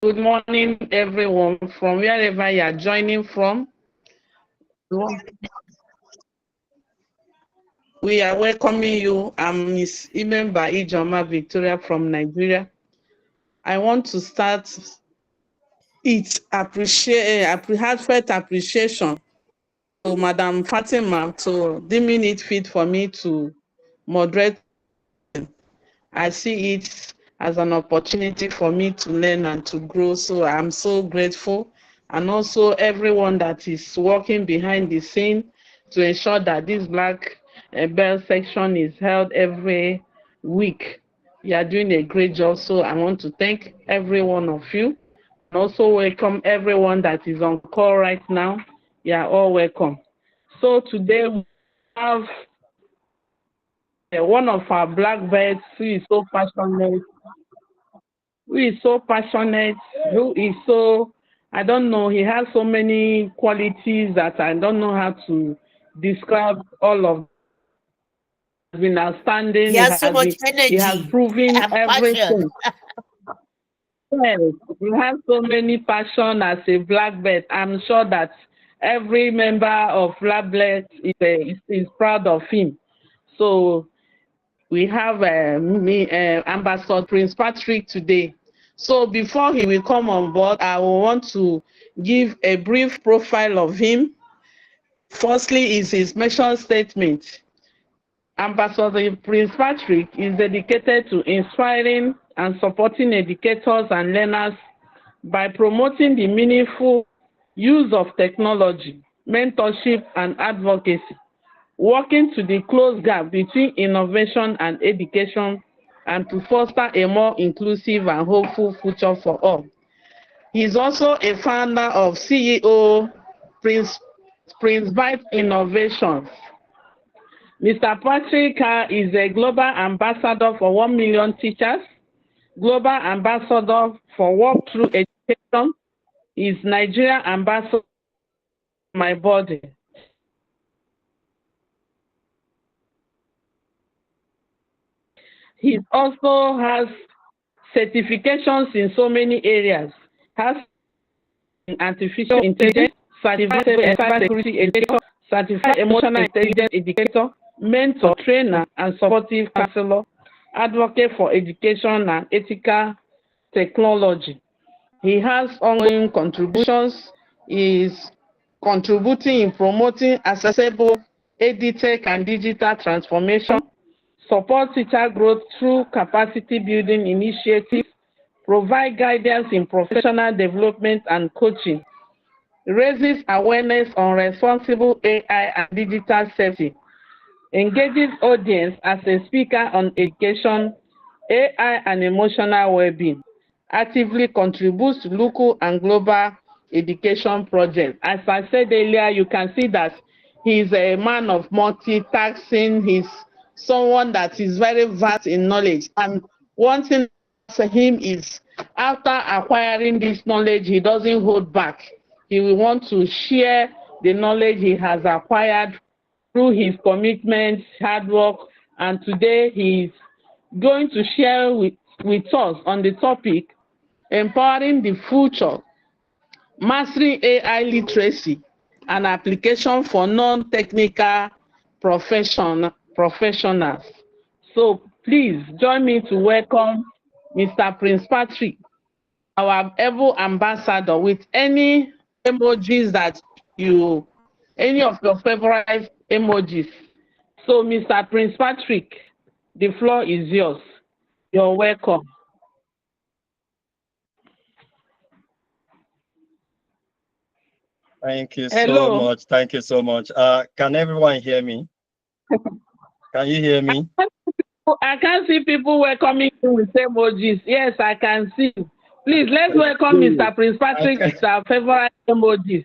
Good morning, everyone, from wherever you are joining from. We are welcoming you. I'm Miss Imemba Ijoma Victoria from Nigeria. I want to start heartfelt appreciation to Madam Fatima to deeming it fit for me to moderate. I see it as an opportunity for me to learn and to grow. So I'm so grateful. And also everyone that is working behind the scene to ensure that this Black Belt section is held every week. You are doing a great job. So I want to thank every one of you. And also welcome everyone that is on call right now. You are all welcome. So today we have one of our black belts who is so passionate, who is so, I don't know, he has so many qualities that I don't know how to describe all of. Has been outstanding. He has so much He has energy proven and passion. everything. Yes, he has so many passion as a black belt. I'm sure that every member of black belt is proud of him. So we have Ambassador Prince Patrick today. So before he will come on board, I will want to give a brief profile of him. Firstly is his mission statement. Ambassador Prince Patrick is dedicated to inspiring and supporting educators and learners by promoting the meaningful use of technology, mentorship, and advocacy, working to the close gap between innovation and education and to foster a more inclusive and hopeful future for all. He is also a founder of CEO Prince Byte Innovations. Mr. Patrick is a global ambassador for 1 million teachers, global ambassador for Walk Through Education, is Nigeria ambassador for My Body. He also has certifications in so many areas, has artificial intelligence, certified cybersecurity educator, certified emotional intelligence educator, mentor, trainer, and supportive counselor, advocate for education and ethical technology. He has ongoing contributions. He is contributing in promoting accessible edtech and digital transformation, support teacher growth through capacity building initiatives, provide guidance in professional development and coaching, raises awareness on responsible AI and digital safety, engages audience as a speaker on education, AI and emotional well-being, actively contributes to local and global education projects. As I said earlier, you can see that he's a man of multitasking. He's someone that is very vast in knowledge. And one thing for him is after acquiring this knowledge, he doesn't hold back. He will want to share the knowledge he has acquired through his commitment, hard work, and today he's going to share with us on the topic empowering the future, mastering AI literacy, and application for non-technical professionals. So please join me to welcome Mr. Prince Patrick, our able ambassador, with any emojis that you, any of your favorite emojis. So, Mr. Prince Patrick, the floor is yours. You're welcome. Thank you so Hello. much. Thank you so much. Can everyone hear me? Can you hear me? I can see people welcoming you with emojis. Yes, I can see. Please, let's welcome Mr. Prince Patrick with our favorite emojis.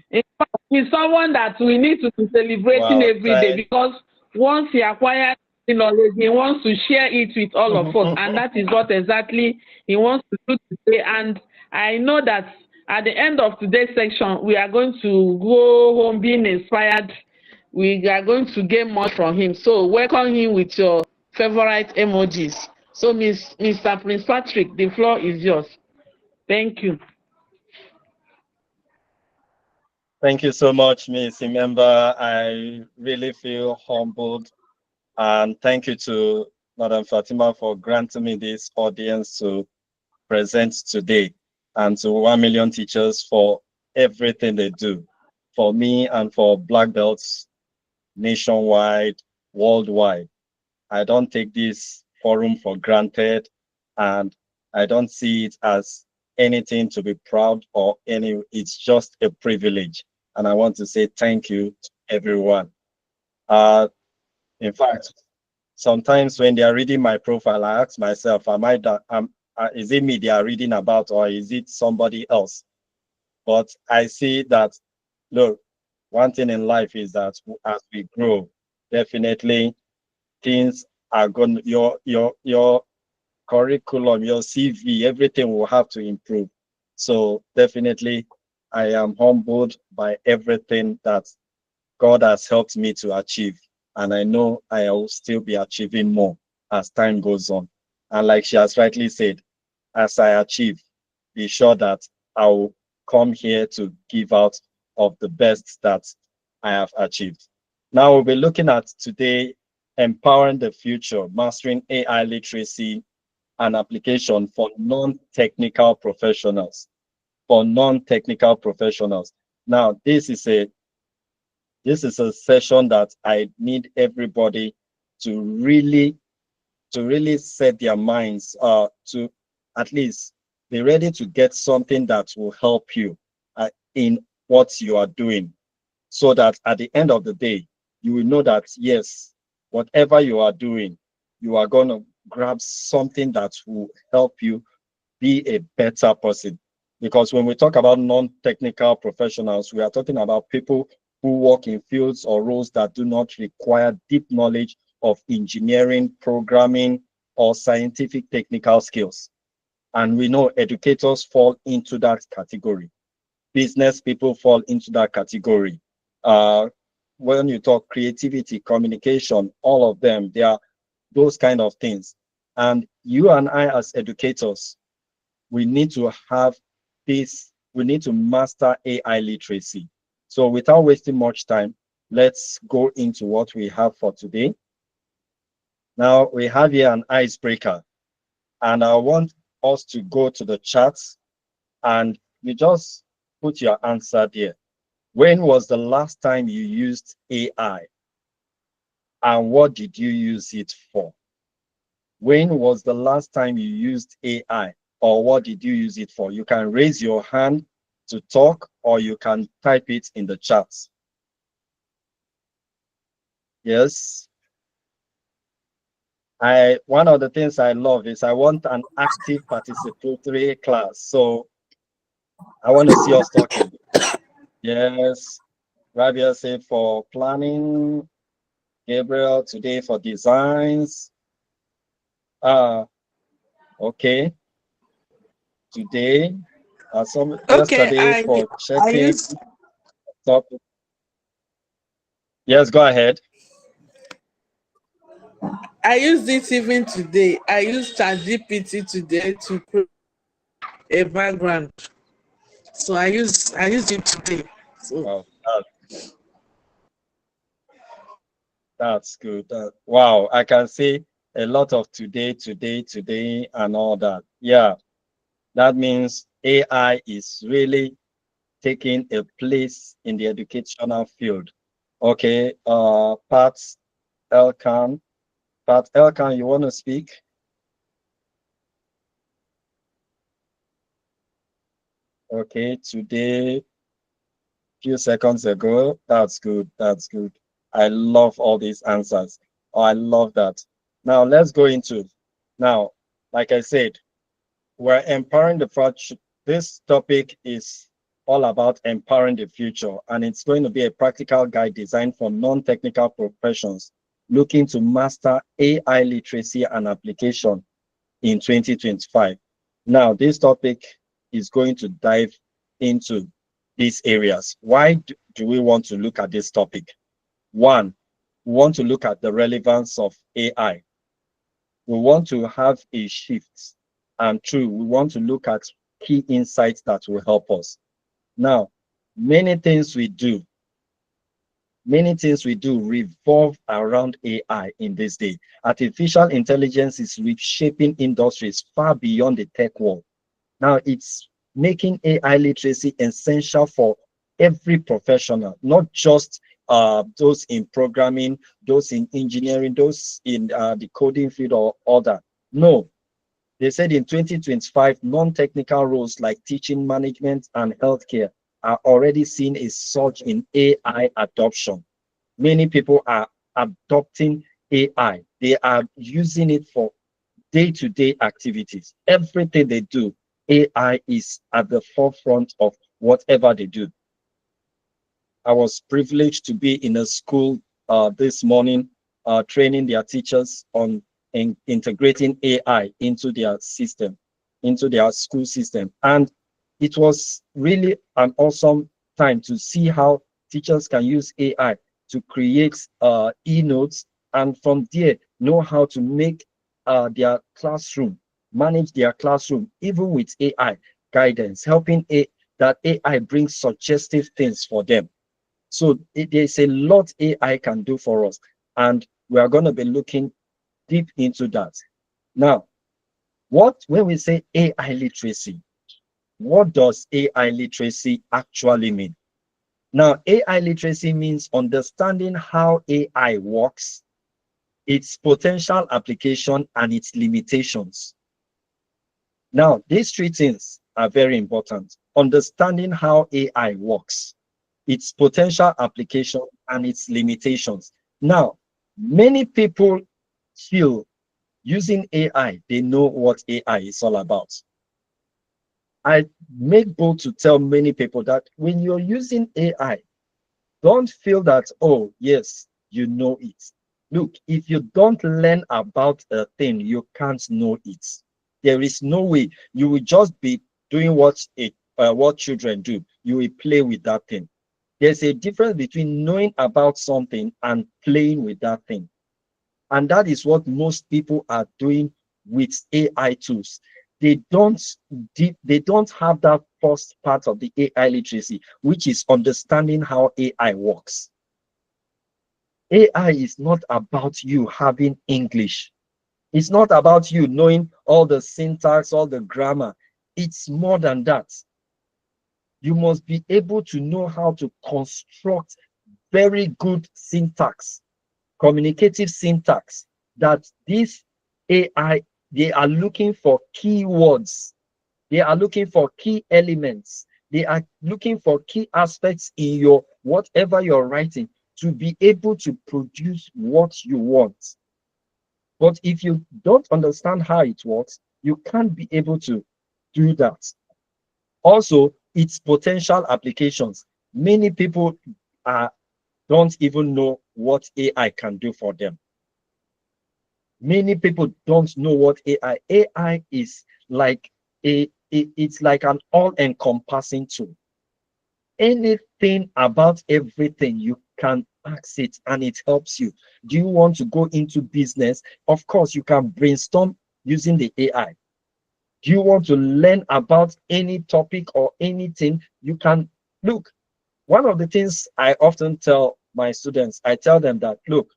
In fact, he's someone that we need to be celebrating every day because once he acquires knowledge, he wants to share it with all of us. And that is what exactly he wants to do today. And I know that at the end of today's section, we are going to go home being inspired. We are going to gain much from him. So welcome him with your favorite emojis. So Mr. Prince Patrick, the floor is yours. Thank you. Thank you so much, Miss Member. I really feel humbled, and thank you to Madam Fatima for granting me this audience to present today, and to 1 million teachers for everything they do for me and for black belts nationwide, worldwide. I don't take this forum for granted, and I don't see it as anything to be proud or any, it's just a privilege. And I want to say thank you to everyone. In fact, sometimes when they are reading my profile, I ask myself, is it me they are reading about, or is it somebody else? But I see that, look, one thing in life is that as we grow, definitely things are going, your curriculum, your CV, everything will have to improve. So definitely I am humbled by everything that God has helped me to achieve. And I know I will still be achieving more as time goes on. And like she has rightly said, as I achieve, be sure that I will come here to give out of the best that I have achieved. Now we'll be looking at today, empowering the future, mastering AI literacy and application for non-technical professionals. For non-technical professionals. Now, this is a session that I need everybody to really set their minds to at least be ready to get something that will help you in what you are doing, so that at the end of the day you will know that yes, whatever you are doing, you are going to grab something that will help you be a better person. Because when we talk about non-technical professionals, we are talking about people who work in fields or roles that do not require deep knowledge of engineering, programming, or scientific technical skills. And we know educators fall into that category. Business people fall into that category. Uh, when you talk creativity, communication, all of them, they are those kind of things. And you and I as educators, we need to have this, we need to master AI literacy. So without wasting much time, let's go into what we have for today. Now we have here an icebreaker, and I want us to go to the chat and you just put your answer there. When was the last time you used AI, and what did you use it for? When was the last time you used AI, or what did you use it for? You can raise your hand to talk, or you can type it in the chat. Yes. One of the things I love is I want an active participatory class. So I want to see us talking. Yes. Rabia said for planning, Gabriel today for designs. Okay. Today, some Okay, yesterday for I checking used topic. Yes, go ahead. I used it even today. I used ChatGPT today to create a background. So I used it today. So Wow, that's good. Wow, I can see a lot of today, and all that. Yeah, that means AI is really taking a place in the educational field. Okay, Elkan, Pat Elkan, you want to speak? Okay, today, few seconds ago. That's good. That's good. I love all these answers. Oh, I love that. Now let's go into now. Like I said, we're empowering the future. This topic is all about empowering the future, and it's going to be a practical guide designed for non-technical professions looking to master AI literacy and application in 2025. Now, this topic is going to dive into these areas. Why do we want to look at this topic? One, we want to look at the relevance of AI. We want to have a shift. And two, we want to look at key insights that will help us. Now, many things we do revolve around AI in this day. Artificial intelligence is reshaping industries far beyond the tech world. Now, it's making AI literacy essential for every professional, not just those in programming, those in engineering, those in the coding field or other. No, they said in 2025, non-technical roles like teaching, management, and healthcare are already seeing a surge in AI adoption. Many people are adopting AI. They are using it for day-to-day activities. Everything they do, AI is at the forefront of whatever they do. I was privileged to be in a school this morning, training their teachers on integrating AI into their system, into their school system. And it was really an awesome time to see how teachers can use AI to create e-notes, and from there know how to make their classroom, manage their classroom, even with AI guidance, helping that AI brings suggestive things for them. So there's a lot AI can do for us, and we are going to be looking deep into that. Now, when we say AI literacy, what does AI literacy actually mean? Now, AI literacy means understanding how AI works, its potential application, and its limitations. Now, these three things are very important. Understanding how AI works, its potential application, and its limitations. Now, many people feel using AI, they know what AI is all about. I make bold to tell many people that when you're using AI, don't feel that, oh, yes, you know it. Look, if you don't learn about a thing, you can't know it. There is no way. You will just be doing what children do. You will play with that thing. There's a difference between knowing about something and playing with that thing. And that is what most people are doing with AI tools. They don't have that first part of the AI literacy, which is understanding how AI works. AI is not about you having English. It's not about you knowing all the syntax, all the grammar. It's more than that. You must be able to know how to construct very good syntax, communicative syntax, that this AI, they are looking for keywords. They are looking for key elements. They are looking for key aspects in your whatever you're writing to be able to produce what you want. But if you don't understand how it works, you can't be able to do that. Also, its potential applications. Many people don't even know what AI can do for them. Many people don't know what AI is like. It's like an all-encompassing tool. Anything about everything, you can ask it and it helps you. Do you want to go into business? Of course, you can brainstorm using the AI. Do you want to learn about any topic or anything? You can look. One of the things I often tell my students, I tell them that, look,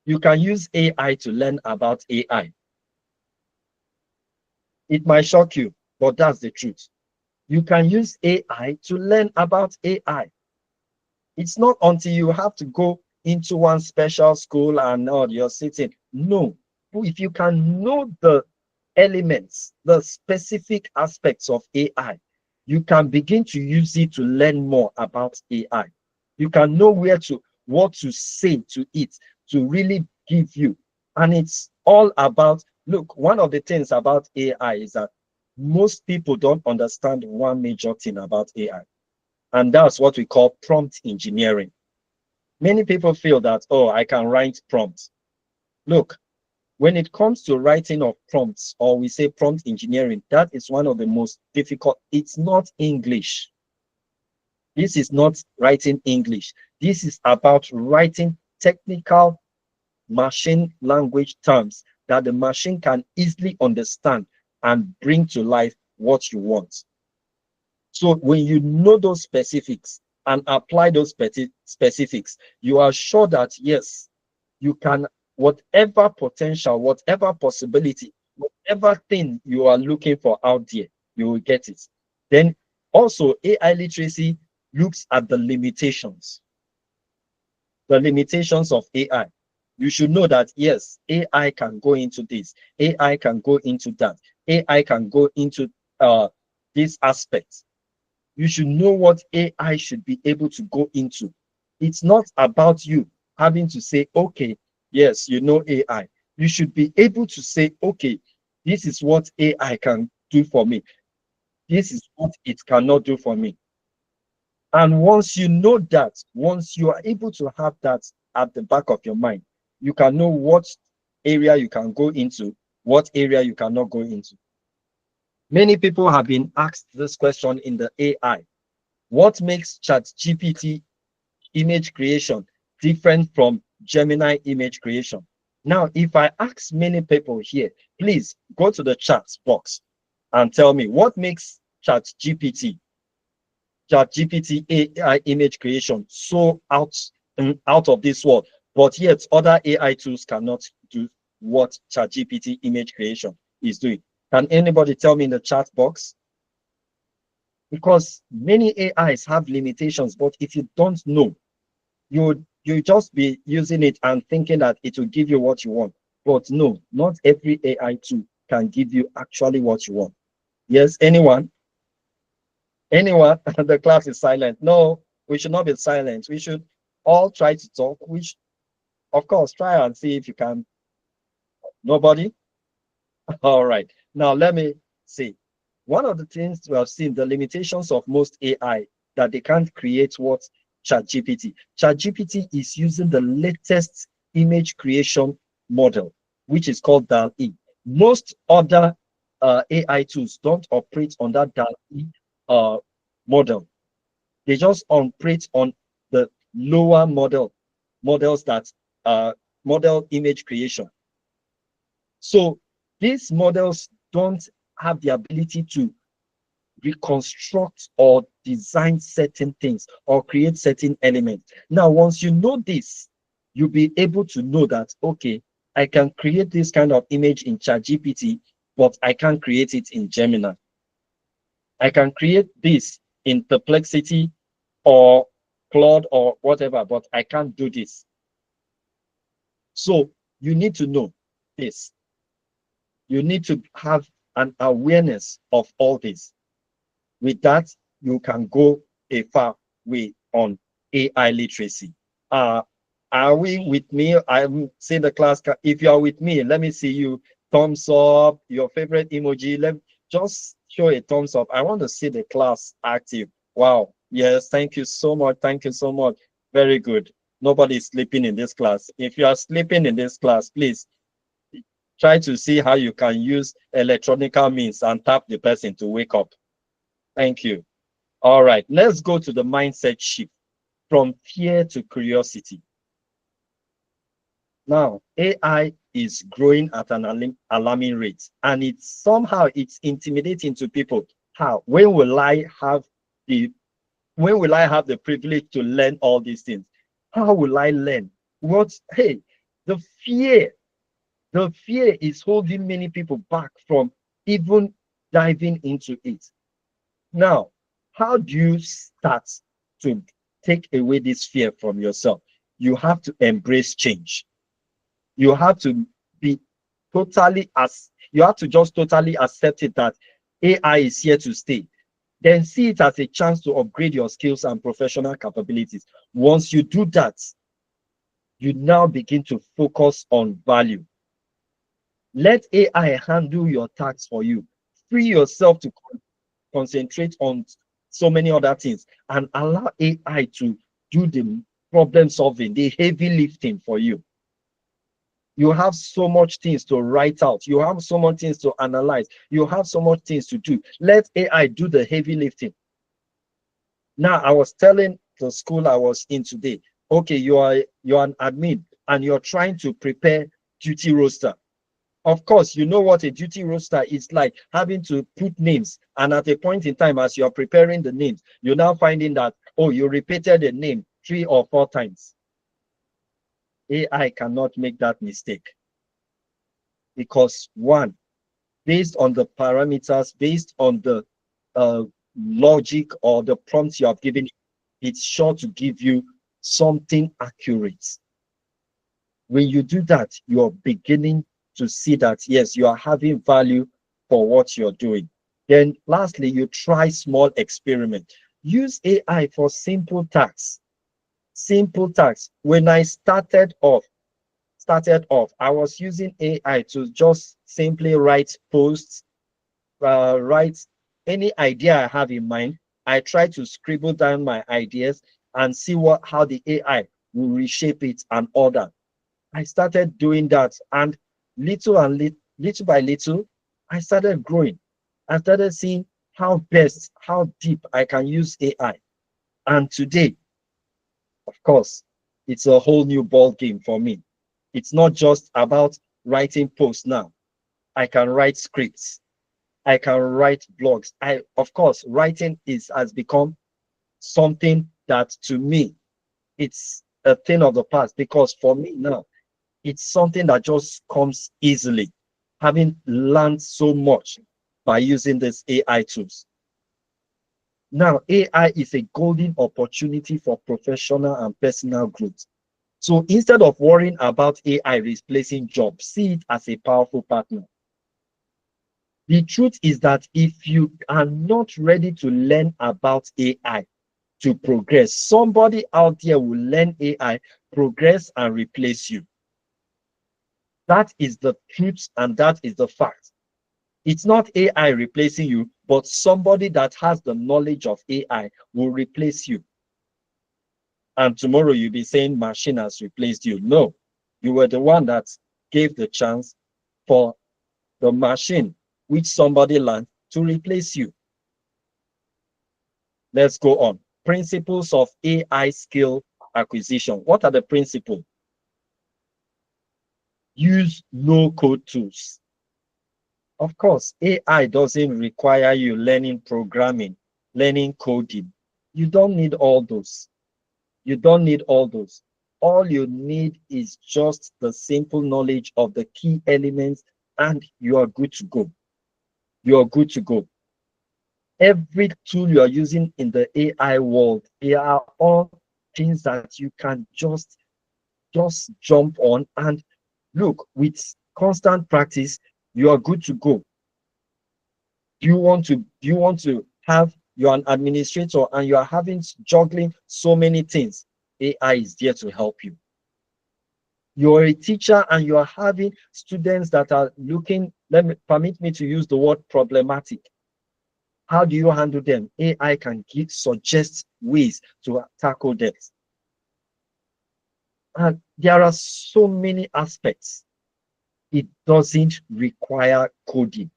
you can use AI to learn about AI. It might shock you, but that's the truth. You can use AI to learn about AI. It's not until you have to go into one special school and you're sitting. No. If you can know the elements, the specific aspects of AI, you can begin to use it to learn more about AI. You can know what to say to it to really give you. And it's all about, look, one of the things about AI is that most people don't understand one major thing about AI. And that's what we call prompt engineering. Many people feel that, oh, I can write prompts. Look, when it comes to writing of prompts, or we say prompt engineering, that is one of the most difficult. It's not English. This is not writing English. This is about writing technical machine language terms that the machine can easily understand and bring to life what you want. So when you know those specifics and apply those specifics, you are sure that yes, you can, whatever potential, whatever possibility, whatever thing you are looking for out there, you will get it. Then also AI literacy looks at the limitations of AI. You should know that yes, AI can go into this, AI can go into that, AI can go into this aspect. You should know what AI should be able to go into. It's not about you having to say, okay, yes, you know AI. You should be able to say, okay, this is what AI can do for me. This is what it cannot do for me. And once you know that, once you are able to have that at the back of your mind, you can know what area you can go into, what area you cannot go into. Many people have been asked this question in the AI. What makes ChatGPT image creation different from Gemini image creation? Now, if I ask many people here, please go to the chat box and tell me what makes ChatGPT AI image creation so out of this world, but yet other AI tools cannot do what ChatGPT image creation is doing. Can anybody tell me in the chat box? Because many AIs have limitations, but if you don't know, you just be using it and thinking that it will give you what you want. But no, not every AI tool can give you actually what you want. Yes, anyone? Anyone? The class is silent. No, we should not be silent. We should all try to talk. Which, of course, try and see if you can. Nobody? All right. Now let me see. One of the things we have seen, the limitations of most AI, that they can't create what ChatGPT. ChatGPT is using the latest image creation model, which is called DAL-E. Most other AI tools don't operate on that DAL-E model. They just operate on the lower models that model image creation. So these models don't have the ability to reconstruct or design certain things or create certain elements. Now, once you know this, you'll be able to know that, okay, I can create this kind of image in ChatGPT, but I can't create it in Gemini. I can create this in Perplexity or Claude or whatever, but I can't do this. So you need to know this. You need to have an awareness of all this. With that, you can go a far way on AI literacy. Are we with me? I'm saying the class. If you are with me, let me see you. Thumbs up, your favorite emoji. Let just show a thumbs up. I want to see the class active. Wow. Yes, thank you so much. Thank you so much. Very good. Nobody is sleeping in this class. If you are sleeping in this class, please try to see how you can use electronical means and tap the person to wake up. Thank you. All right, let's go to the mindset shift from fear to curiosity. Now, AI is growing at an alarming rate, and it's intimidating to people. How? When will I have the privilege to learn all these things? How will I learn? Hey, the fear is holding many people back from even diving into it. Now, how do you start to take away this fear from yourself? You have to embrace change. You have to be you have to just totally accept it that AI is here to stay. Then see it as a chance to upgrade your skills and professional capabilities. Once you do that, you now begin to focus on value. Let AI handle your tasks for you. Free yourself to concentrate on so many other things and allow AI to do the problem solving, the heavy lifting for you. You have so much things to write out. You have so much things to analyze. You have so much things to do. Let AI do the heavy lifting. Now, I was telling the school I was in today, okay, you're an admin and you're trying to prepare duty roster. Of course, you know what a duty roster is like, having to put names. And at a point in time, as you're preparing the names, you're now finding that, oh, you repeated a name 3 or 4 times. AI cannot make that mistake. Because one, based on the parameters, based on the uh, logic or the prompts you have given, it's sure to give you something accurate. When you do that, you're beginning to see that, yes, you are having value for what you're doing. Then lastly, you try small experiment. Use AI for simple tasks. Simple tasks. When I started off, I was using AI to just simply write posts, write any idea I have in mind. I try to scribble down my ideas and see how the AI will reshape it and all that. I started doing that, and little by little, I started growing. I started seeing how deep I can use AI. And today, of course, it's a whole new ball game for me. It's not just about writing posts now. I can write scripts. I can write blogs. Of course, writing has become something that to me, it's a thing of the past, because for me now, it's something that just comes easily, having learned so much by using these AI tools. Now, AI is a golden opportunity for professional and personal growth. So instead of worrying about AI replacing jobs, see it as a powerful partner. The truth is that if you are not ready to learn about AI to progress, somebody out there will learn AI, progress, and replace you. That is the truth, and that is the fact. It's not AI replacing you, but somebody that has the knowledge of AI will replace you. And tomorrow you'll be saying machine has replaced you. No, you were the one that gave the chance for the machine, which somebody learned, to replace you. Let's go on. Principles of AI skill acquisition. What are the principles? Use no-code tools. Of course, AI doesn't require you learning programming, learning coding. You don't need all those. You don't need all those. All you need is just the simple knowledge of the key elements, and you are good to go. You are good to go. Every tool you are using in the AI world, they are all things that you can just jump on, and look, with constant practice, you are good to go. Do you want to have, you're an administrator and you are having juggling so many things? AI is there to help you. You're a teacher and you are having students that are looking, permit me to use the word problematic. How do you handle them? AI can suggest ways to tackle them. And there are so many aspects. It doesn't require coding.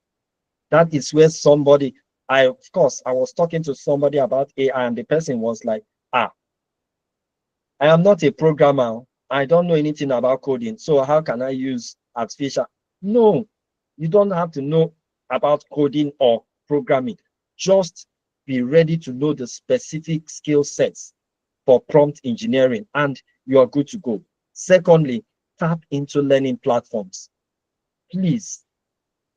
That is where of course, I was talking to somebody about AI, and the person was like, I am not a programmer. I don't know anything about coding. So how can I use artificial? No, you don't have to know about coding or programming. Just be ready to know the specific skill sets for prompt engineering, and you are good to go. Secondly, tap into learning platforms. Please,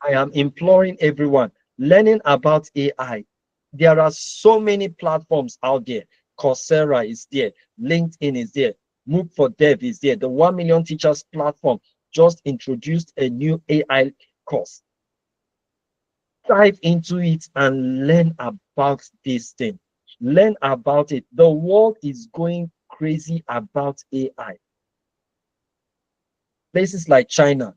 I am imploring everyone, learning about AI. There are so many platforms out there. Coursera is there, LinkedIn is there, MOOC for Dev is there. The 1 Million Teachers platform just introduced a new AI course. Dive into it and learn about this thing. Learn about it. The world is going crazy about AI. Places like China,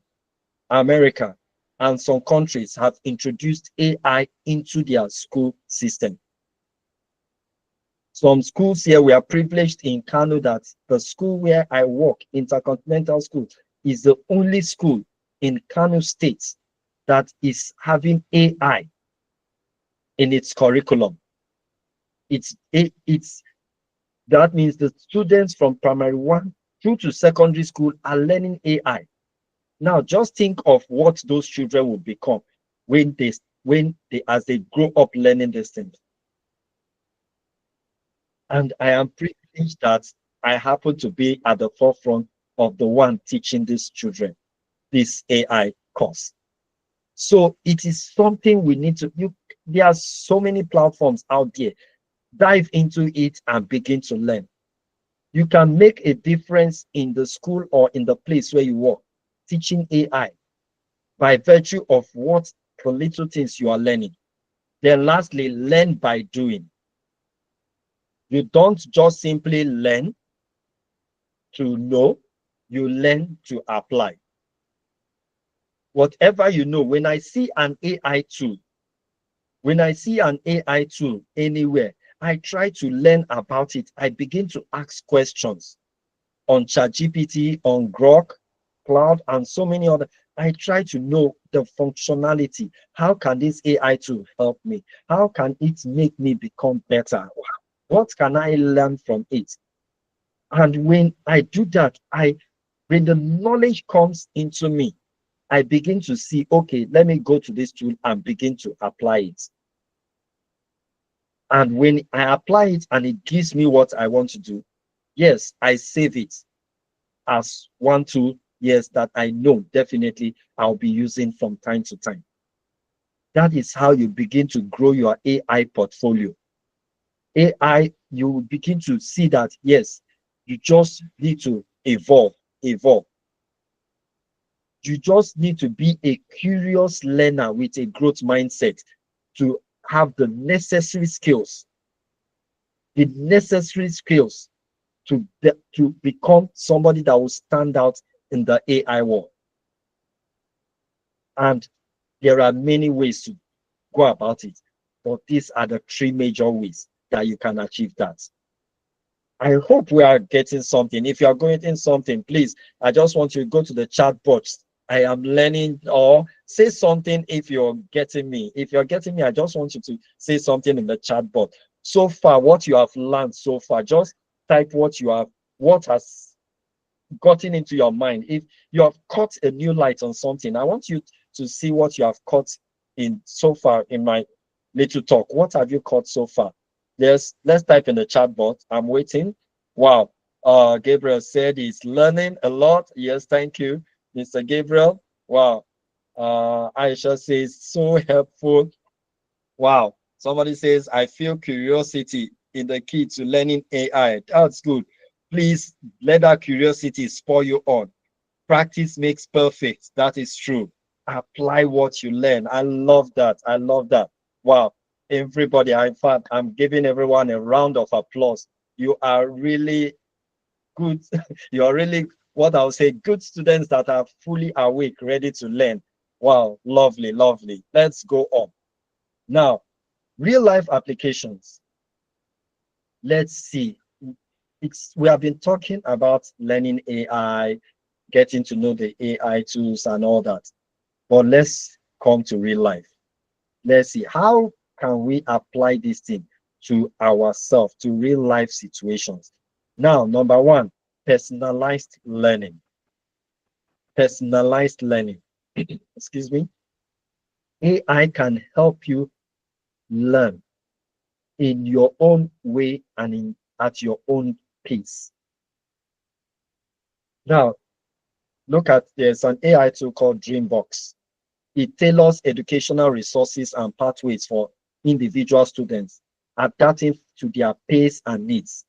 America, and some countries have introduced AI into their school system. Some schools here, we are privileged in Kano that the school where I work, Intercontinental School, is the only school in Kano State that is having AI in its curriculum. That means the students from primary 1 through to secondary school are learning AI. Now, just think of what those children will become when they as they grow up learning these things. And I am privileged that I happen to be at the forefront of the one teaching these children this AI course. So it is something we need to. There are so many platforms out there. Dive into it and begin to learn. You can make a difference in the school or in the place where you work, teaching AI by virtue of what the little things you are learning. Then lastly, learn by doing. You don't just simply learn to know, you learn to apply. Whatever you know, when I see an AI tool, anywhere, I try to learn about it. I begin to ask questions on ChatGPT, on Grok, Cloud, and so many other. I try to know the functionality. How can this AI tool help me? How can it make me become better? What can I learn from it? And when I do that, when the knowledge comes into me, I begin to see, okay, let me go to this tool and begin to apply it. And when I apply it and it gives me what I want to do, yes, I save it as one tool, yes, that I know definitely I'll be using from time to time. That is how you begin to grow your AI portfolio. AI, you begin to see that, yes, you just need to evolve. You just need to be a curious learner with a growth mindset to have the necessary skills to become somebody that will stand out in the AI world. And there are many ways to go about it, but these are the three major ways that you can achieve that. I hope we are getting something. If you are getting something, please, I just want you to go to the chat box. I am learning, or say something if you're getting me. If you're getting me, I just want you to say something in the chat box. So far, what you have learned so far, just type what has gotten into your mind. If you have caught a new light on something, I want you to see what you have caught in so far in my little talk. What have you caught so far? Let's type in the chat box. I'm waiting. Wow. Gabriel said he's learning a lot. Yes, thank you, Mr. Gabriel. Wow. Aisha says so helpful. Wow. Somebody says I feel curiosity in the key to learning AI. That's good. Please let that curiosity spur you on. Practice makes perfect. That is true. Apply what you learn. I love that. I love that. Wow. Everybody, in fact, I'm giving everyone a round of applause. You are really good. You are really, what I'll say, good students that are fully awake, ready to learn. Wow. Lovely, lovely. Let's go on. Now, real life applications. Let's see. We have been talking about learning AI, getting to know the AI tools and all that. But let's come to real life. Let's see, how can we apply this thing to ourselves, to real life situations? Now, number one, personalized learning. Personalized learning. Excuse me. AI can help you learn in your own way and at your own pace. Now, there's an AI tool called Dreambox. It tailors educational resources and pathways for individual students, adapting to their pace and needs.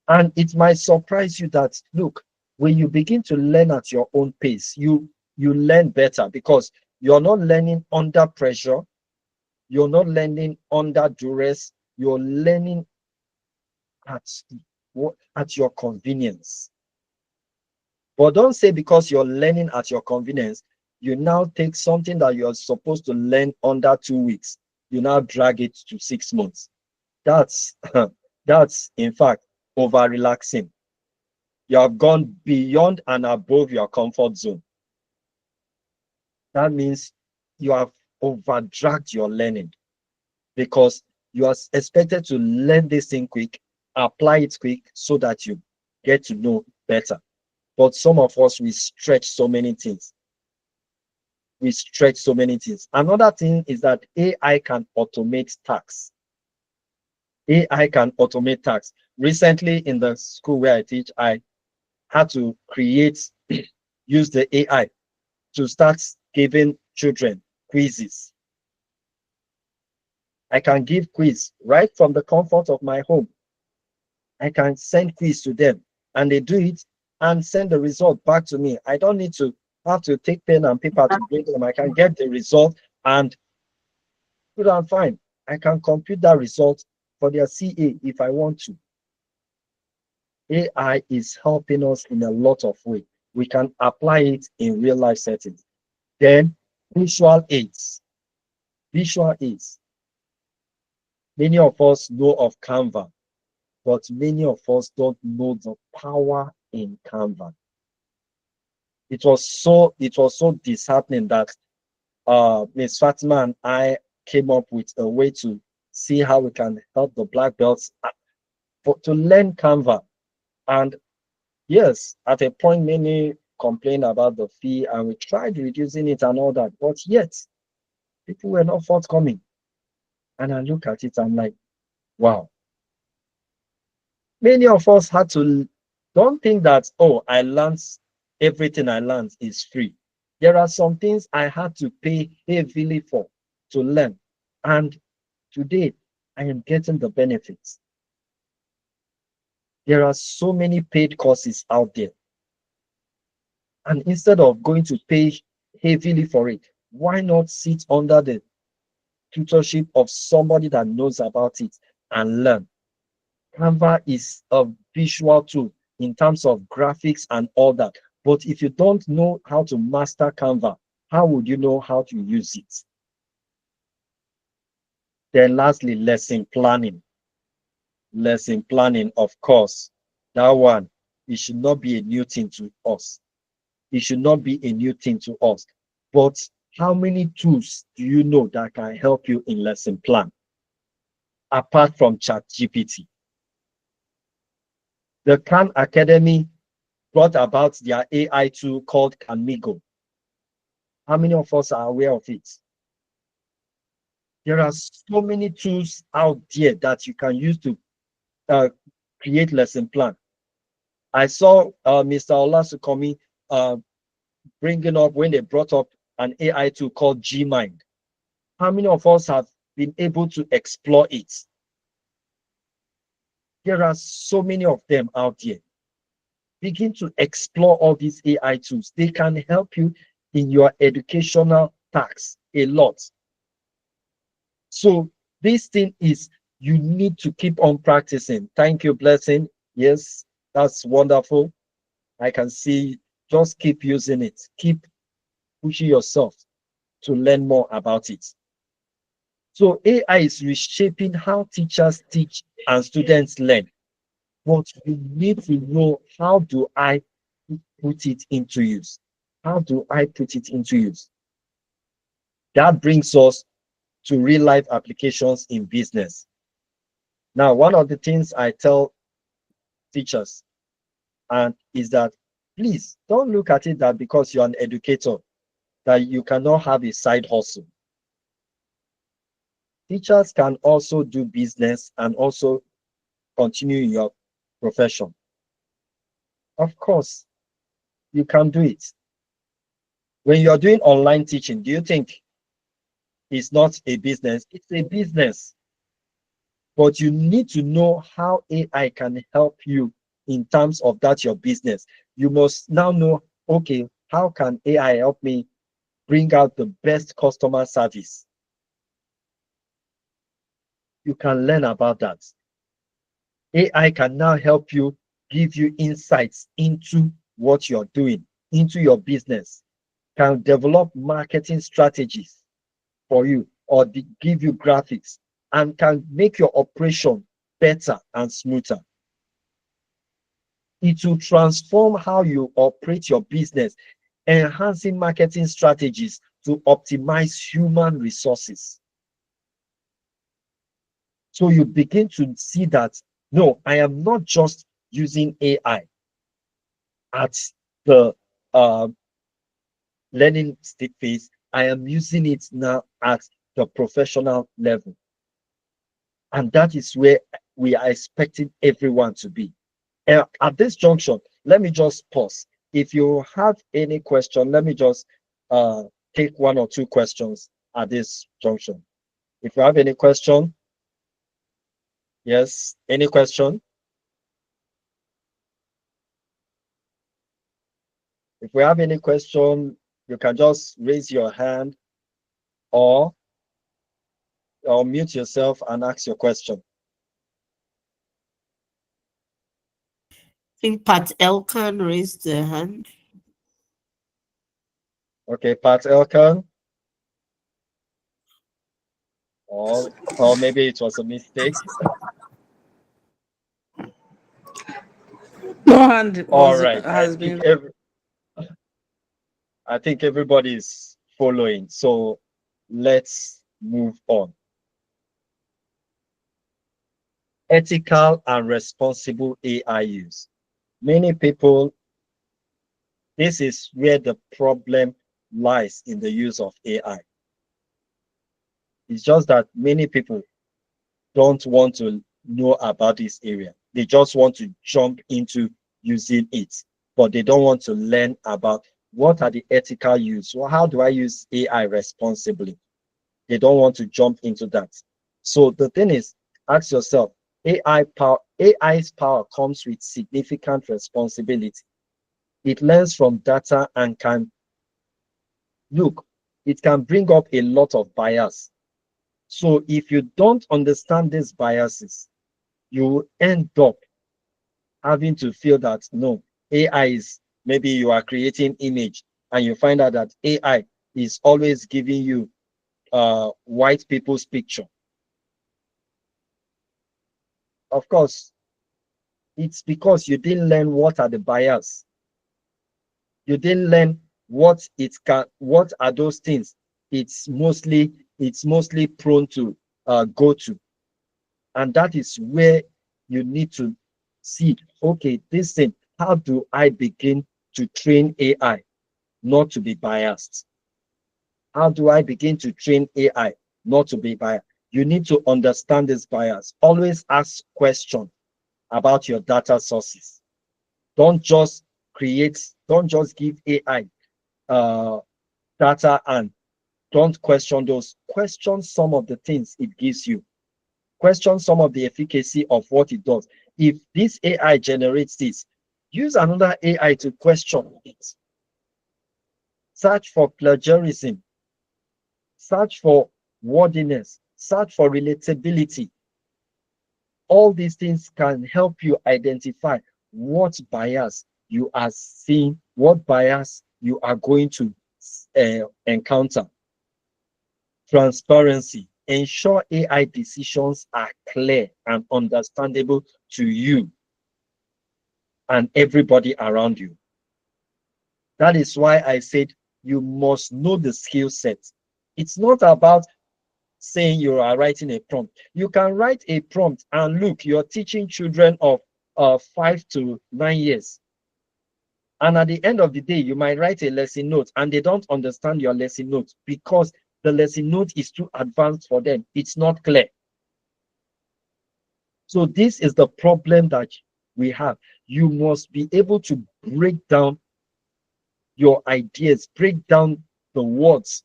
And it might surprise you that, look, when you begin to learn at your own pace, you learn better because you're not learning under pressure, you're not learning under duress, you're learning at your convenience. But don't say because you're learning at your convenience, you now take something that you're supposed to learn under 2 weeks, you now drag it to 6 months. That's that's in fact over relaxing. You have gone beyond and above your comfort zone. That means you have over dragged your learning because you are expected to learn this thing quick, apply it quick so that you get to know better. But some of us, we stretch so many things. We stretch so many things. Another thing is that AI can automate tasks. AI can automate tasks. Recently in the school where I teach, I had to use the AI to start giving children quizzes. I can give quiz right from the comfort of my home. I can send quiz to them and they do it and send the result back to me. I don't need to have to take pen and paper to bring them. I can get the result and good and fine. I can compute that result for their CA if I want to. AI is helping us in a lot of ways. We can apply it in real life settings. Then visual aids. Visual aids. Many of us know of Canva, but many of us don't know the power in Canva. It was so disheartening that Ms. Fatima and I came up with a way to see how we can help the black belts to learn Canva. And yes, at a point, many complained about the fee, and we tried reducing it and all that, but yet people were not forthcoming. And I look at it, I'm like, wow. Many of us had to, don't think that, oh, everything I learned is free. There are some things I had to pay heavily for to learn. And today, I am getting the benefits. There are so many paid courses out there. And instead of going to pay heavily for it, why not sit under the tutorship of somebody that knows about it and learn? Canva is a visual tool in terms of graphics and all that. But if you don't know how to master Canva, how would you know how to use it? Then lastly, lesson planning. Lesson planning, of course, that one, it should not be a new thing to us. It should not be a new thing to us. But how many tools do you know that can help you in lesson plan apart from ChatGPT? The Khan Academy brought about their AI tool called Canmigo. How many of us are aware of it? There are so many tools out there that you can use to create lesson plan. I saw Mr. Olasukomi bringing up when they brought up an AI tool called Gmind. How many of us have been able to explore it? There are so many of them out there. Begin to explore all these AI tools. They can help you in your educational tasks a lot. So this thing is, you need to keep on practicing. Thank you, Blessing. Yes, that's wonderful. I can see, just keep using it. Keep pushing yourself to learn more about it. So AI is reshaping how teachers teach and students learn. But you need to know, how do I put it into use? How do I put it into use? That brings us to real life applications in business. Now, one of the things I tell teachers is that, please don't look at it that because you're an educator, that you cannot have a side hustle. Teachers can also do business and also continue in your profession. Of course, you can do it. When you're doing online teaching, do you think it's not a business? It's a business. But you need to know how AI can help you in terms of that, your business. You must now know, okay, how can AI help me bring out the best customer service? You can learn about that. AI can now help you, give you insights into what you're doing, into your business, can develop marketing strategies for you, or give you graphics, and can make your operation better and smoother. It will transform how you operate your business, enhancing marketing strategies to optimize human resources. So you begin to see that, no, I am not just using AI at the uh, learning state phase, I am using it now at the professional level. And that is where we are expecting everyone to be. At this junction, let me just pause. If you have any question, let me just uh, take one or two questions at this junction. If you have any question, yes, any question? If we have any question, you can just raise your hand or mute yourself and ask your question. I think Pat Elkan raised their hand. Okay, Pat Elkan, or maybe it was a mistake. No hand All right, has been. I think everybody is following. So let's move on. Ethical and responsible AI use. Many people, this is where the problem lies in the use of AI. It's just that many people don't want to know about this area. They just want to jump into using it, but they don't want to learn about what are the ethical use. Well, how do I use AI responsibly? They don't want to jump into that. So the thing is, ask yourself, AI's power comes with significant responsibility. It learns from data and can look, it can bring up a lot of bias. So if you don't understand these biases, you end up having to feel that no, AI is, maybe you are creating image and you find out that AI is always giving you white people's picture. Of course, it's because you didn't learn what are the bias. You didn't learn what are those things. It's mostly prone to go to. And that is where you need to see, okay, this thing, how do I begin to train AI not to be biased? How do I begin to train AI not to be biased? You need to understand this bias. Always ask questions about your data sources. Don't just don't just give AI data and don't question those. Question some of the things it gives you. Question some of the efficacy of what it does. If this AI generates this, use another AI to question it. Search for plagiarism. Search for wordiness. Search for relatability. All these things can help you identify what bias you are seeing, what bias you are going to encounter. Transparency. Ensure AI decisions are clear and understandable to you and everybody around you. That is why I said you must know the skill set. It's not about saying you are writing a prompt. You can write a prompt and look, you're teaching children of 5 to 9 years. And at the end of the day, you might write a lesson note and they don't understand your lesson note because the lesson note is too advanced for them. It's not clear. So this is the problem that we have. You must be able to break down your ideas, break down the words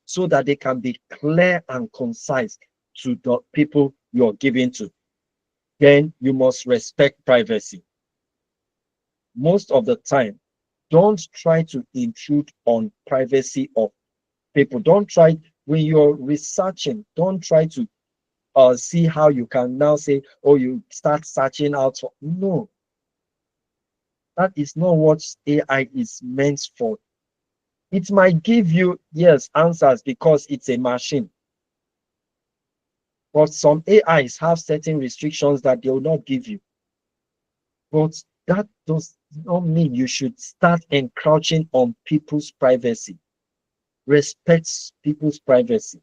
so that they can be clear and concise to the people you're giving to. Then you must respect privacy. Most of the time, don't try to intrude on privacy of people. Don't try, when you're researching, don't try to see how you can now say, oh, you start searching out for. No, that is not what AI is meant for. It might give you, yes, answers because it's a machine. But some AIs have certain restrictions that they will not give you. But that does not mean you should start encroaching on people's privacy. Respect people's privacy.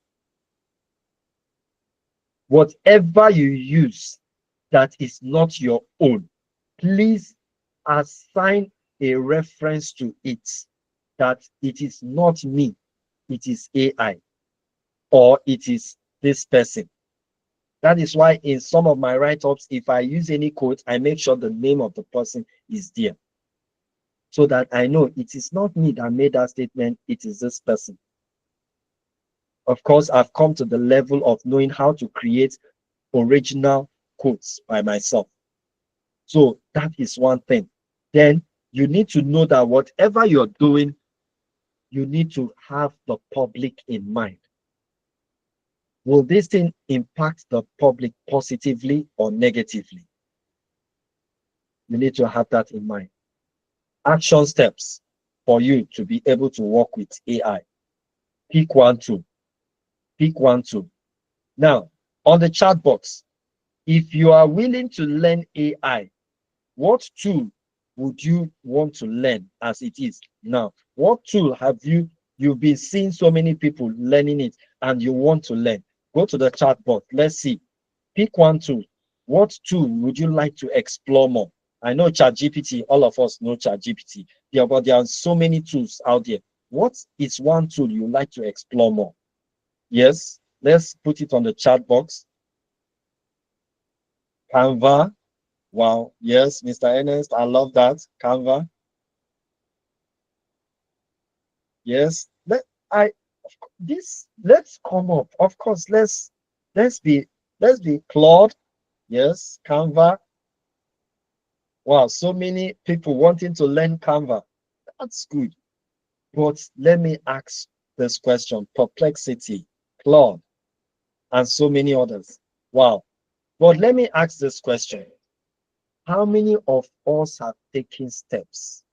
Whatever you use that is not your own, please assign a reference to it, that it is not me, it is AI, or it is this person. That is why in some of my write-ups, if I use any quote, I make sure the name of the person is there, so that I know it is not me that made that statement, it is this person. Of course, I've come to the level of knowing how to create original quotes by myself. So that is one thing. Then you need to know that whatever you're doing, you need to have the public in mind. Will this thing impact the public positively or negatively? You need to have that in mind. Action steps for you to be able to work with AI. Pick one tool. Pick one tool. Now, on the chat box, if you are willing to learn AI, what tool would you want to learn as it is now? What tool have you've been seeing so many people learning it and you want to learn? Go to the chat box. Let's see. Pick one tool. What tool would you like to explore more? I know ChatGPT, all of us know ChatGPT. Yeah, but there are so many tools out there. What is one tool you like to explore more? Yes, let's put it on the chat box. Canva. Wow. Yes, Mr. Ernest, I love that. Canva. Yes. Let's come up. Of course, let's be Claude. Yes, Canva. Wow, so many people wanting to learn Canva. That's good. But let me ask this question: Perplexity, Claude, and so many others. Wow. But let me ask this question: how many of us have taken steps?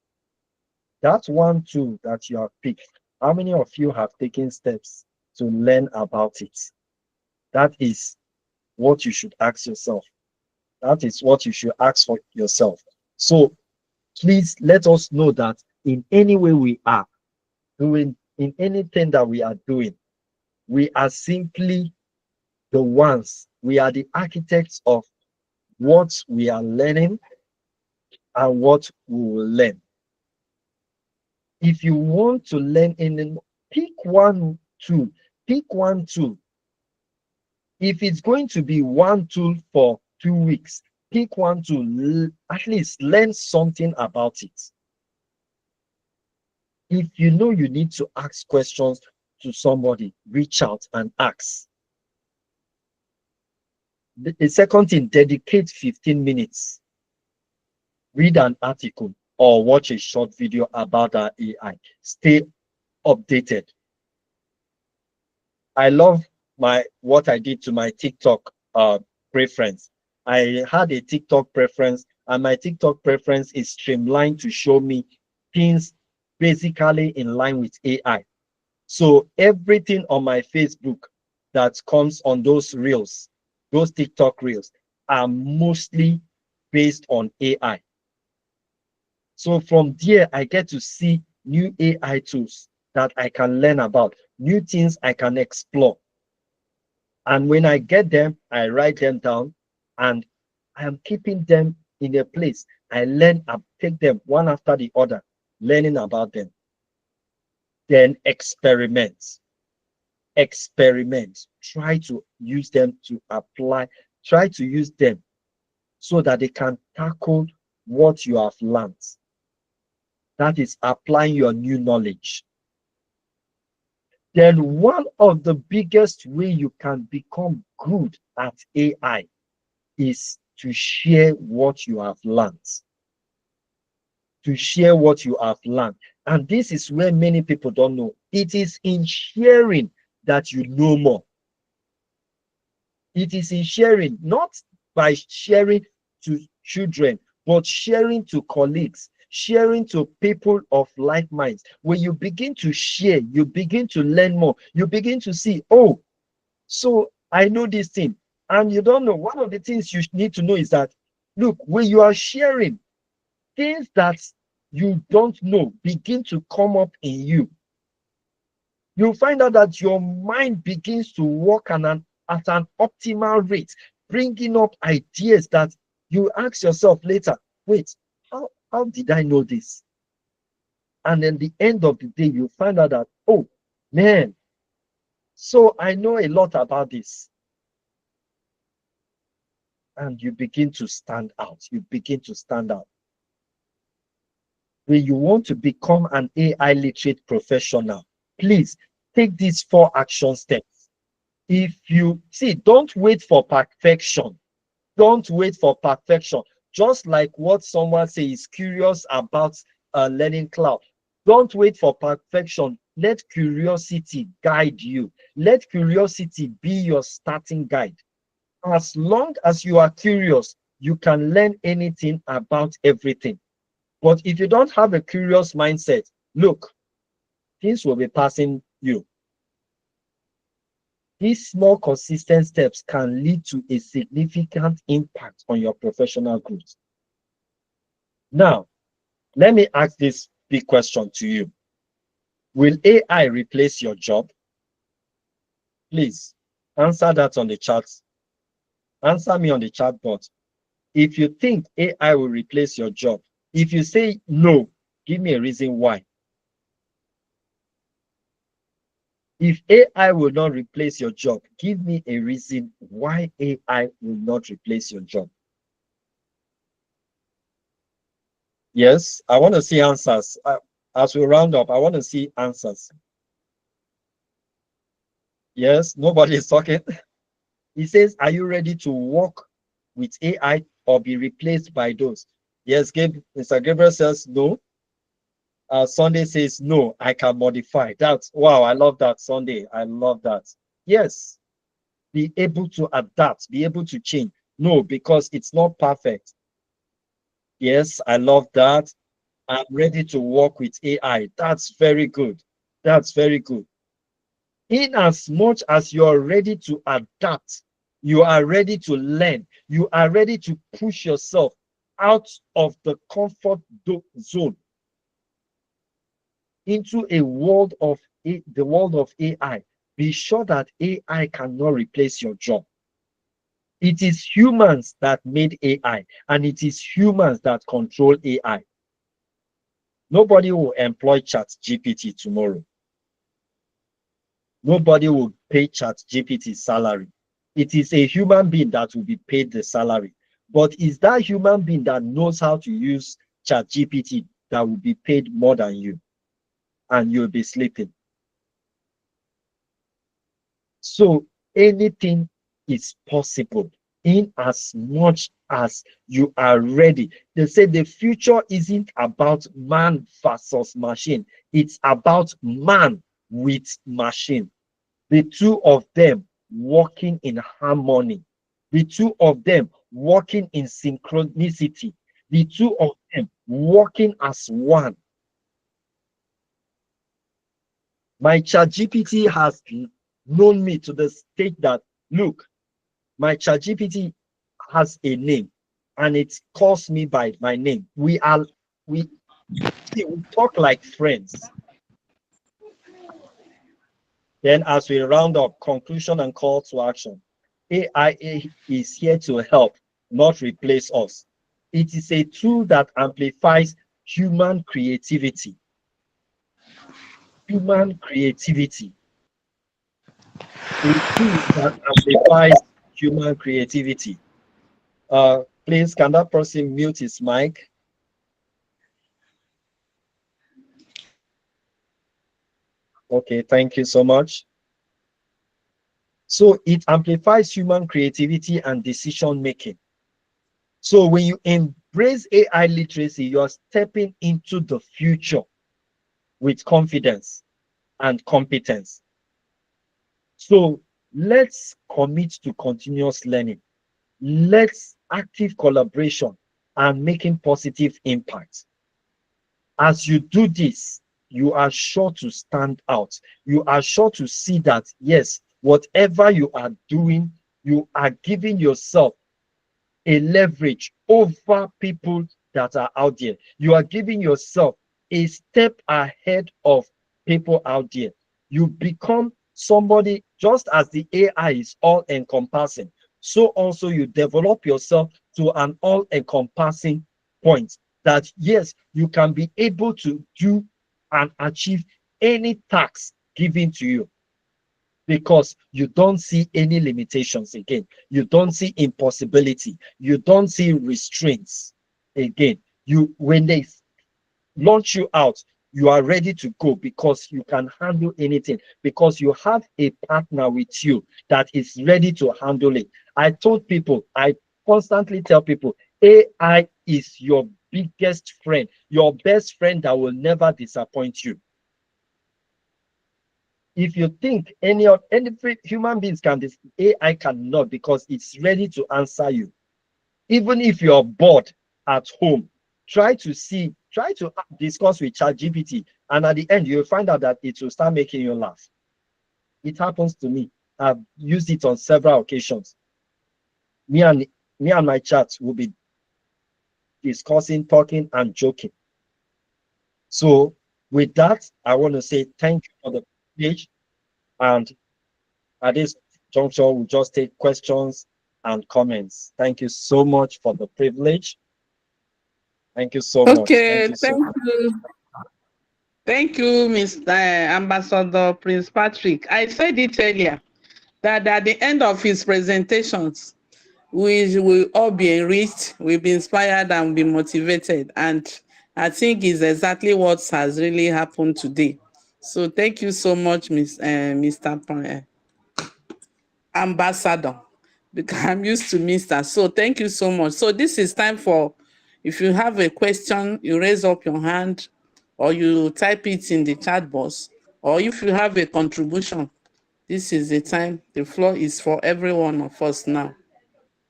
That one tool that you have picked, how many of you have taken steps to learn about it? That is what you should ask yourself. That is what you should ask for yourself. So please let us know that in any way we are doing, in anything that we are doing, we are simply the ones, we are the architects of what we are learning and what we will learn. If you want to learn pick one tool, pick one tool. If it's going to be one tool for 2 weeks, pick one tool, at least learn something about it. If you know you need to ask questions to somebody, reach out and ask. The second thing, dedicate 15 minutes. Read an article or watch a short video about our AI. Stay updated. I love what I did to my TikTok preference. I had a TikTok preference, and my TikTok preference is streamlined to show me things basically in line with AI. So everything on my Facebook that comes on those reels, those TikTok reels, are mostly based on AI. So from there, I get to see new AI tools that I can learn about, new things I can explore. And when I get them, I write them down, and I am keeping them in a place. I take them one after the other, learning about them. Then experiment. Experiment. Try to use them to apply. Try to use them so that they can tackle what you have learned. That is applying your new knowledge. Then one of the biggest way you can become good at AI is to share what you have learned. To share what you have learned. And this is where many people don't know. It is in sharing that you know more. It is in sharing, not by sharing to children, but sharing to colleagues, sharing to people of like minds. When you begin to share, you begin to learn more. You begin to see, oh, so I know this thing. And you don't know. One of the things you need to know is that, look, when you are sharing, things that you don't know begin to come up in you. You'll find out that your mind begins to work at an optimal rate, bringing up ideas that you ask yourself later, wait, how did I know this? And then the end of the day, you find out that, oh, man, so I know a lot about this. And you begin to stand out. You begin to stand out. When you want to become an AI literate professional, please take these 4 action steps. If you see, don't wait for perfection. Don't wait for perfection. Just like what someone says is curious about learning cloud. Don't wait for perfection. Let curiosity guide you. Let curiosity be your starting guide. As long as you are curious, you can learn anything about everything. But if you don't have a curious mindset, look, things will be passing you. These small, consistent steps can lead to a significant impact on your professional growth. Now, let me ask this big question to you. Will AI replace your job? Please answer that on the chat. Answer me on the chat box. If you think AI will replace your job, if you say no, give me a reason why. If AI will not replace your job, give me a reason why AI will not replace your job. Yes, I want to see answers. As we round up, I want to see answers. Yes, nobody is talking. He says, are you ready to work with AI or be replaced by those? Yes, Mr. Gabriel says no. Sunday says no, I can modify. That's wow, I love that, Sunday. I love that. Yes, be able to adapt, be able to change. No, because it's not perfect. Yes, I love that. I'm ready to work with AI. That's very good. That's very good. In as much as you are ready to adapt, you are ready to learn, you are ready to push yourself out of the comfort zone into a world of the world of AI. Be sure that AI cannot replace your job. It is humans that made AI, and it is humans that control AI. Nobody will employ ChatGPT tomorrow. Nobody will pay ChatGPT salary. It is a human being that will be paid the salary. But is that human being that knows how to use ChatGPT that will be paid more than you? And you'll be sleeping. So anything is possible in as much as you are ready. They say the future isn't about man versus machine. It's about man with machine. The two of them working in harmony. The two of them working in synchronicity. The two of them working as one. My ChatGPT has known me to the state that, look, my ChatGPT has a name and it calls me by my name. We talk like friends. Then as we round up, conclusion and call to action. AI is here to help, not replace us. It is a tool that amplifies human creativity. Human creativity. A tool that amplifies human creativity. Please, can that person mute his mic? Okay, thank you so much. So it amplifies human creativity and decision making. So when you embrace AI literacy, you're stepping into the future with confidence and competence. So let's commit to continuous learning. Let's active collaboration and making positive impact. As you do this, you are sure to stand out. You are sure to see that, yes, whatever you are doing, you are giving yourself a leverage over people that are out there. You are giving yourself a step ahead of people out there. You become somebody, just as the AI is all encompassing, so also you develop yourself to an all encompassing point that, yes, you can be able to do and achieve any task given to you, because you don't see any limitations again. You don't see impossibility. You don't see restraints again. When they launch you out, you are ready to go because you can handle anything, because you have a partner with you that is ready to handle it. I constantly tell people, AI is your biggest friend, your best friend that will never disappoint you. If you think any human beings can, this AI cannot, because it's ready to answer you. Even if you're bored at home, try to discuss with ChatGPT, and at the end you'll find out that it will start making you laugh. It happens to me. I've used it on several occasions. Me and my chat will be discussing, talking, and joking. So with that, I want to say thank you for the page. And at this juncture, we'll just take questions and comments. Thank you so much for the privilege. Thank you so much. Okay, Thank you so much. Thank you, Mr. Ambassador Prince Patrick. I said it earlier that at the end of his presentations, we will all be enriched, we'll be inspired, and be motivated. And I think it's exactly what has really happened today. So thank you so much, Mr. Ambassador, because I'm used to Mr. So thank you so much. So this is time for, if you have a question, you raise up your hand, or you type it in the chat box, or if you have a contribution, this is the time. The floor is for every one of us now.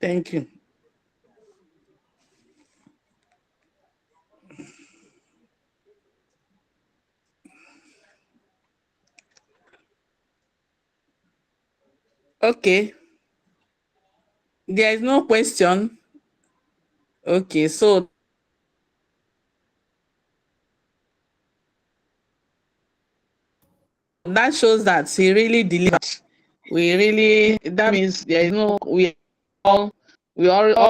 Thank you. Okay. There is no question. Okay, so that shows that he really delivered. That means there is no, all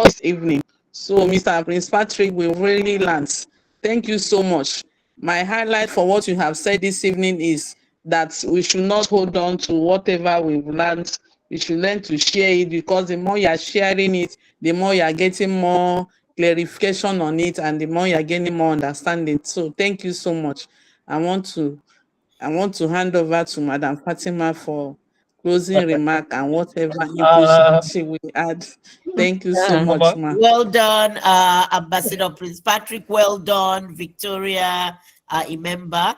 this evening. So Mr. Prince Patrick, we really learned. Thank you so much. My highlight for what you have said this evening is that we should not hold on to whatever we've learned. We should learn to share it, because the more you are sharing it, the more you are getting more clarification on it, and the more you are getting more understanding. So thank you so much. I want to hand over to Madam Fatima for closing remark and whatever input she will add. Thank you so much, ma. Well done, Ambassador Prince Patrick. Well done, Victoria, Imemba.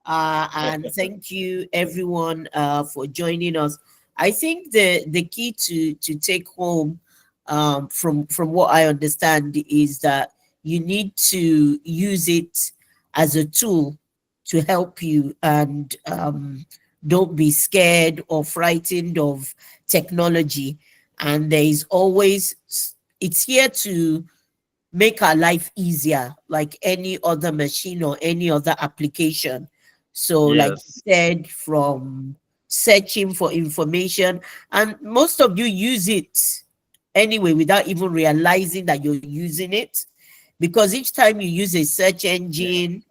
And thank you, everyone, for joining us. I think the key to take home from what I understand is that you need to use it as a tool to help you, and don't be scared or frightened of technology. And there is always, it's here to make our life easier, like any other machine or any other application. So like you said, from searching for information, and most of you use it anyway without even realizing that you're using it, because each time you use a search engine,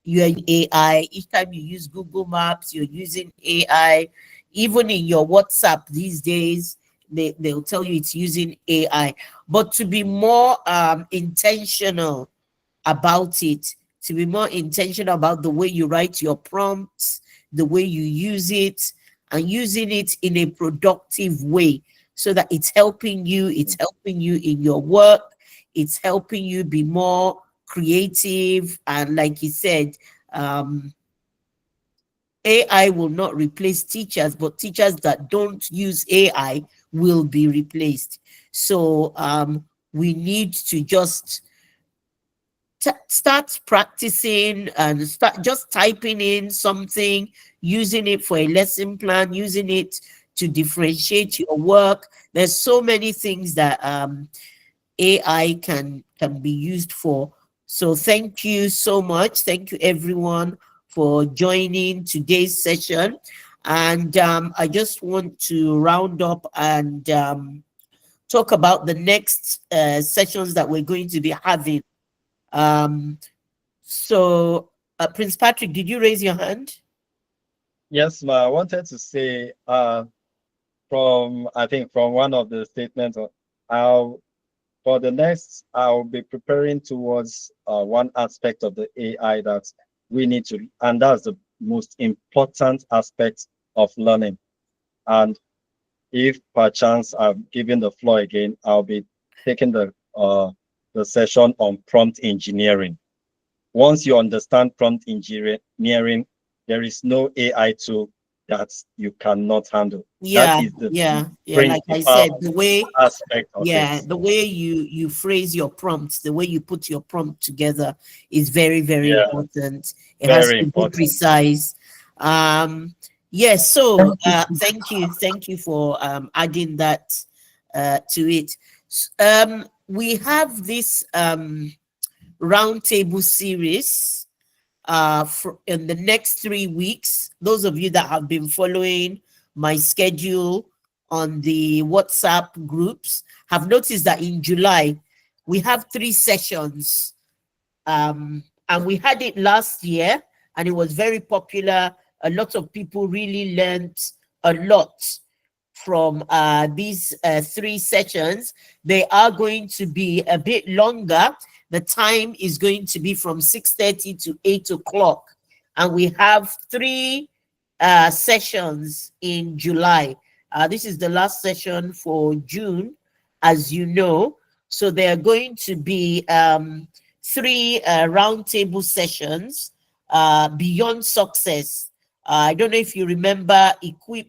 you're AI. Each time you use Google Maps, you're using AI. Even in your WhatsApp these days, they'll tell you it's using AI. But to be more intentional about it, to be more intentional about the way you write your prompts, the way you use it, and using it in a productive way, so that it's helping you in your work, it's helping you be more creative. And like you said, AI will not replace teachers, but teachers that don't use AI will be replaced. So we need to just start practicing and start just typing in something, using it for a lesson plan, using it to differentiate your work. There's so many things that AI can be used for. So thank you so much. Thank you, everyone, for joining today's session. And I just want to round up and talk about the next sessions that we're going to be having. So Prince Patrick, did you raise your hand? Yes, ma. I wanted to say, from I think from one of the statements, I'll for the next, I'll be preparing towards one aspect of the AI that we need to, and that's the most important aspect of learning. And if perchance I'm given the floor again, I'll be taking the session on prompt engineering. Once you understand prompt engineering, there is no AI tool that you cannot handle. That Yeah, is the yeah, yeah. Like I said, principal the way, aspect of it. yeah, the way you phrase your prompts, the way you put your prompt together is very, very Yeah, important. It has very to be important. precise. Yes, so thank you for adding that to it. We have this roundtable series in the next 3 weeks. Those of you that have been following my schedule on the WhatsApp groups have noticed that in July we have 3 sessions, and we had it last year and it was very popular. A lot of people really learned a lot from these 3 sessions. They are going to be a bit longer. The time is going to be from 6:30 to 8 o'clock. And we have 3 sessions in July. This is the last session for June, as you know. So there are going to be 3 roundtable sessions beyond success. I don't know if you remember Equip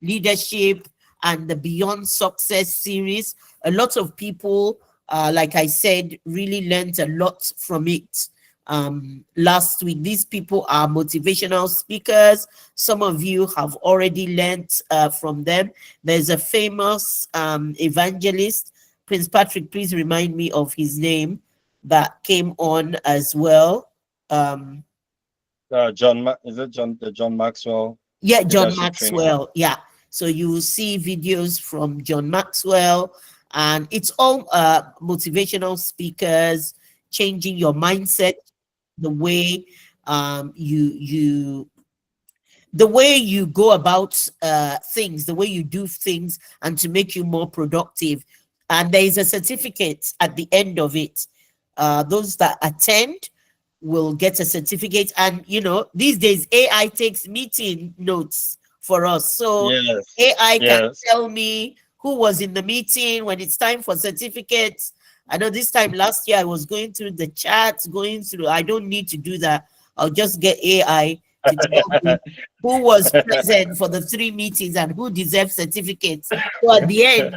Leadership and the Beyond Success series. A lot of people, like I said, really learned a lot from it last week. These people are motivational speakers. Some of you have already learned from them. There's a famous evangelist, Prince Patrick, please remind me of his name, that came on as well. Is it John Maxwell Yeah, John leadership training? Maxwell. Yeah. So you will see videos from John Maxwell, and it's all motivational speakers, changing your mindset, the way the way you go about things, the way you do things, and to make you more productive. And there is a certificate at the end of it. Those that attend will get a certificate. And you know, these days AI takes meeting notes for us. So Yes, AI can yes. tell me who was in the meeting when it's time for certificates. I know this time last year I was going through the chats, I don't need to do that. I'll just get AI to tell me who was present for the 3 meetings and who deserves certificates. So at the end,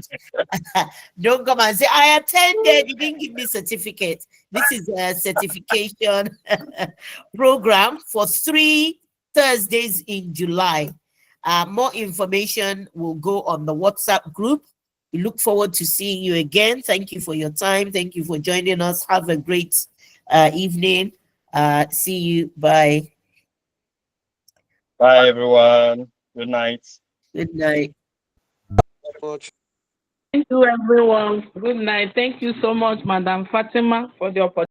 don't come and say, I attended, you didn't give me certificate. This is a certification program for 3 Thursdays in July. More information will go on the WhatsApp group. We look forward to seeing you again. Thank you for your time. Thank you for joining us. Have a great evening. See you. Bye. Bye, everyone. Good night. Good night. Much. Thank you, everyone. Good night. Thank you so much, Madam Fatima, for the opportunity.